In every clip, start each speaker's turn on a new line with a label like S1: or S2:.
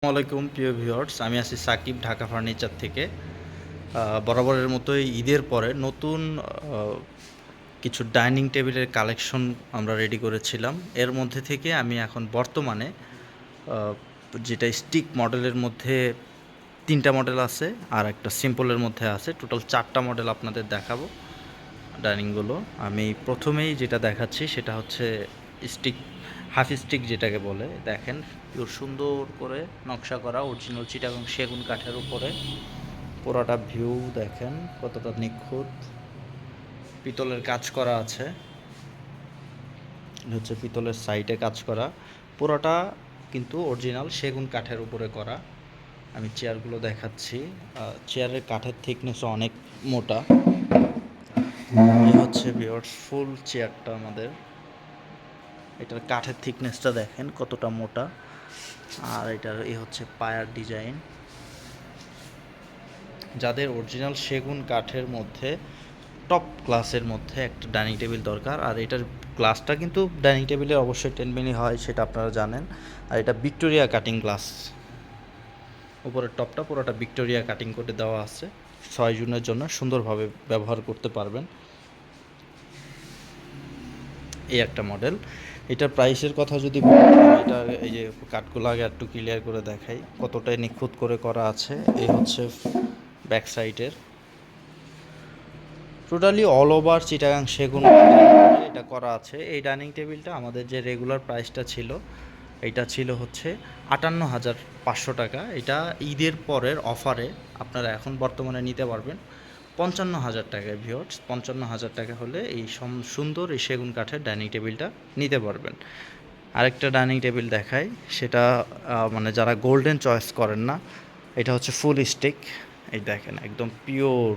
S1: আসসালামাইকুম প্রিয় ভিউয়ার্স, আমি আছি সাকিব, ঢাকা ফার্নিচার থেকে। বরাবরের মতোই ঈদের পরে নতুন কিছু ডাইনিং টেবিলের কালেকশন আমরা রেডি করেছিলাম। এর মধ্যে থেকে আমি এখন বর্তমানে যেটা স্টিক মডেলের মধ্যে 3টা মডেল আছে আর একটা সিম্পলের মধ্যে আছে, টোটাল 4টা মডেল আপনাদের দেখাবো ডাইনিংগুলো। আমি প্রথমেই যেটা দেখাচ্ছি সেটা হচ্ছে স্টিক, হাফ স্টিক যেটাকে বলে। দেখেন পুরো সুন্দর করে নকশা করা অরিজিনাল চিটাগং সেগুন কাঠের উপরে পুরোটা ভিউ দেখেন কতটা নিখুঁত। পিতলের কাজ করা আছে, হচ্ছে পিতলের সাইডে কাজ করা, পুরোটা কিন্তু অরিজিনাল সেগুন কাঠের উপরে করা। আমি চেয়ারগুলো দেখাচ্ছি। চেয়ারের কাঠের থিকনেসও অনেক মোটা। এই হচ্ছে ভিউয়ার্স ফুল চেয়ারটা আমাদের। এটার কাঠের থিকনেসটা দেখেন কতটা মোটা। আর এটার এই হচ্ছে পায়ার ডিজাইন। যাদের অরিজিনাল সেগুন কাঠের মধ্যে টপ ক্লাসের মধ্যে একটা ডাইনিং টেবিল দরকার, আর এটার গ্লাসটা কিন্তু ডাইনিং টেবিলে অবশ্যই 10 মিলি হয়, সেটা আপনারা জানেন। আর এটা ভিক্টোরিয়া কাটিং গ্লাস, উপরের টপটা পুরোটা ভিক্টোরিয়া কাটিং করে দেওয়া আছে। 6 জনের জন্য সুন্দরভাবে ব্যবহার করতে পারবেন। এই একটা মডেল। এটার প্রাইসের কথা যদি এটা এই যে কাঠগুলো আগে একটু ক্লিয়ার করে দেখাই কতটাই নিখুঁত করে করা আছে। এই হচ্ছে ব্যাক সাইডের টোটালি অল ওভার চিটাগাং সেগুন এটা করা আছে। এই ডাইনিং টেবিলটা আমাদের যে রেগুলার প্রাইসটা ছিল, এটা ছিল হচ্ছে 58,500 টাকা। এটা ঈদের পরের অফারে আপনারা এখন বর্তমানে নিতে পারবেন 55,000 টাকায়। ভিউয়ার্স, 55,000 টাকা হলে এই সুন্দর এই সেগুন কাঠের ডাইনিং টেবিলটা নিতে পারবেন। আরেকটা ডাইনিং টেবিল দেখাই, সেটা মানে যারা গোল্ডেন চয়েস করেন না, এটা হচ্ছে ফুল স্টিক। এই দেখেন একদম পিওর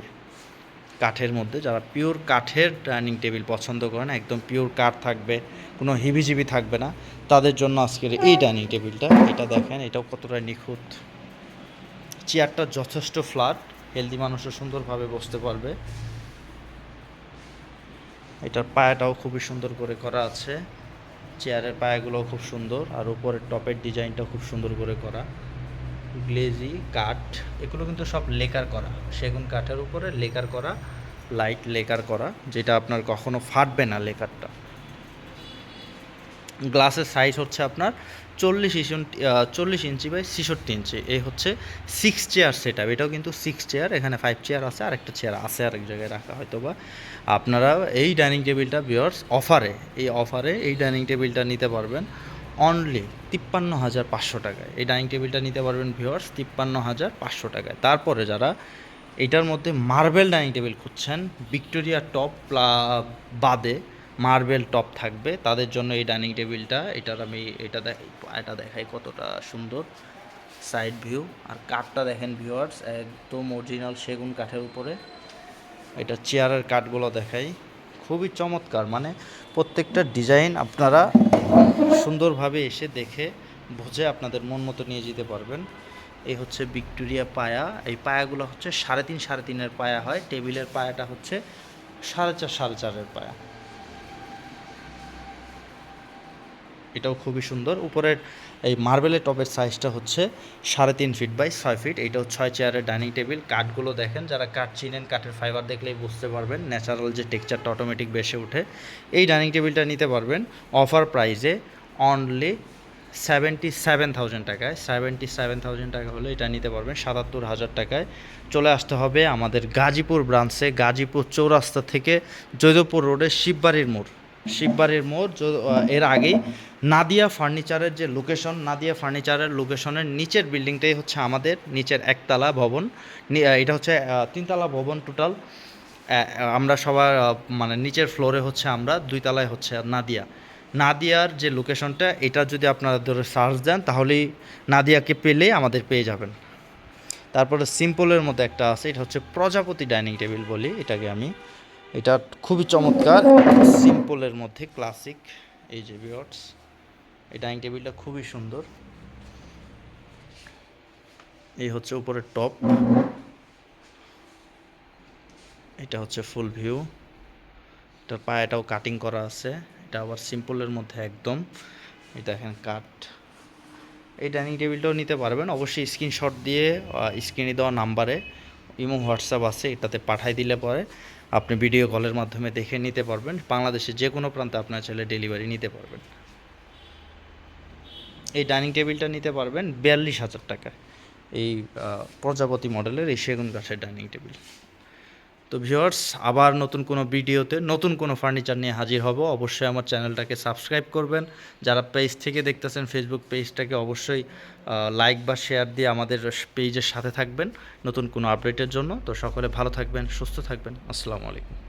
S1: কাঠের মধ্যে, যারা পিওর কাঠের ডাইনিং টেবিল পছন্দ করেন, একদম পিওর কাঠ থাকবে, কোনো হিবিজিবি থাকবে না, তাদের জন্য আজকের এই ডাইনিং টেবিলটা। এটা দেখেন এটাও কতটা নিখুঁত। চেয়ারটা যথেষ্ট ফ্ল্যাট, হেলদি মানুষও সুন্দরভাবে বসতে পারবে। এটার পায়াটাও খুবই সুন্দর করে করা আছে, চেয়ারের পায়াগুলোও খুব সুন্দর, আর উপরের টপের ডিজাইনটাও খুব সুন্দর করে করা। গ্লেজি কাঠ, এগুলো কিন্তু সব লেকার করা, সেগুন কাঠের উপরে লেকার করা, লাইট লেকার করা, যেটা আপনার কখনো ফাটবে না লেকারটা। গ্লাসের সাইজ হচ্ছে আপনার 40 ইঞ্চি বাই 66 ইঞ্চি। এই হচ্ছে 6 চেয়ার সেট আপ। এটাও কিন্তু 6 চেয়ার, এখানে 5 চেয়ার আছে, আরেকটা চেয়ার আছে আরেক জায়গায় রাখা হয়তো বা। আপনারা এই ডাইনিং টেবিলটা ভিউয়ার্স অফারে, এই ডাইনিং টেবিলটা নিতে পারবেন অনলি 53,500 টাকায়। এই ডাইনিং টেবিলটা নিতে পারবেন ভিউয়ার্স 53,500 টাকায়। তারপরে যারা এটার মধ্যে মার্বেল ডাইনিং টেবিল খুঁজছেন, ভিক্টোরিয়া টপ বাদে মার্বেল টপ থাকবে, তাদের জন্য এই ডাইনিং টেবিলটা। এটার আমি এটা দেখাই কতটা সুন্দর সাইড ভিউ। আর কাঠটা দেখেন ভিউয়ার্স, একদম অরিজিনাল সেগুন কাঠের উপরে। এটা চেয়ারের কাঠগুলো দেখাই, খুবই চমৎকার। মানে প্রত্যেকটা ডিজাইন আপনারা সুন্দরভাবে এসে দেখে বুঝে আপনাদের মন মতো নিয়ে যেতে পারবেন। এই হচ্ছে ভিক্টোরিয়া পায়া। এই পায়াগুলো হচ্ছে 3.5 পায়া হয়, টেবিলের পায়াটা হচ্ছে 4.5 পায়া। এটাও খুবই সুন্দর। উপরের এই মার্বেলের টপের সাইজটা হচ্ছে 3.5 ফিট বাই 6 ফিট। এইটাও 6 চেয়ারের ডাইনিং টেবিল। কাঠগুলো দেখেন, যারা কাঠ চিনেন, কাঠের ফাইবার দেখলেই বুঝতে পারবেন ন্যাচারাল যে টেক্সচারটা অটোমেটিক বেসে ওঠে। এই ডাইনিং টেবিলটা নিতে পারবেন অফার প্রাইসে অনলি 77,000 টাকায়। 77,000 টাকা হলে এটা নিতে পারবেন 77,000 টাকায়। চলে আসতে হবে আমাদের গাজীপুর ব্রাঞ্চে, গাজীপুর চৌরাস্তা থেকে জৈদপুর রোডের শিববাড়ির মোড়। এর আগেই নাদিয়া ফার্নিচারের যে লোকেশন, নাদিয়া ফার্নিচারের লোকেশনের নিচের বিল্ডিংটাই হচ্ছে আমাদের নিচের একতলা ভবন। এটা হচ্ছে 3তলা ভবন টোটাল। আমরা সবার মানে নিচের ফ্লোরে হচ্ছে আমরা, 2তলায় হচ্ছে নাদিয়ার যে লোকেশনটা, এটা যদি আপনারা ধরে সার্চ দেন তাহলেই নাদিয়াকে পেলেই আমাদের পেয়ে যাবেন। তারপরে সিম্পলের মধ্যে একটা আছে, এটা হচ্ছে প্রজাপতি ডাইনিং টেবিল বলি এটাকে আমি। এটা খুবই চমৎকার, সিম্পলের মধ্যে ক্লাসিক। এই যে ভিউয়ার্স, এই ডাইনিং টেবিলটা খুবই সুন্দর। এই হচ্ছে উপরের টপ, এটা হচ্ছে ফুল ভিউ। এটার পায়াটাও কাটিং করা আছে। এটা আবার সিম্পলের মধ্যে একদম। এটা দেখেন কাঠ, এই ডাইনিং টেবিলটাও নিতে পারবেন। অবশ্যই স্ক্রিনশট দিয়ে স্ক্রিনে দেওয়া নাম্বারে ইমো হোয়াটসঅ্যাপ আছে, এটাতে পাঠাই দিলে পরে আপনি ভিডিও কলের মাধ্যমে দেখে নিতে পারবেন। বাংলাদেশের যে কোনো প্রান্তে আপনার চাইলে ডেলিভারি নিতে পারবেন। এই ডাইনিং টেবিলটা নিতে পারবেন 42,000 টাকায়, এই প্রজাপতি মডেলের এই সেগুন কাঠের ডাইনিং টেবিল। তো ভিউয়ার্স, আবার নতুন কোনো ভিডিওতে নতুন কোনো ফার্নিচার নিয়ে হাজির হব। অবশ্যই আমার চ্যানেলটাকে সাবস্ক্রাইব করবেন। যারা পেজ থেকে দেখতেছেন ফেসবুক পেজটাকে অবশ্যই লাইক বা শেয়ার দিয়ে আমাদের পেজের সাথে থাকবেন নতুন কোনো আপডেটের জন্য। তো সকলে ভালো থাকবেন, সুস্থ থাকবেন। আসসালামু আলাইকুম।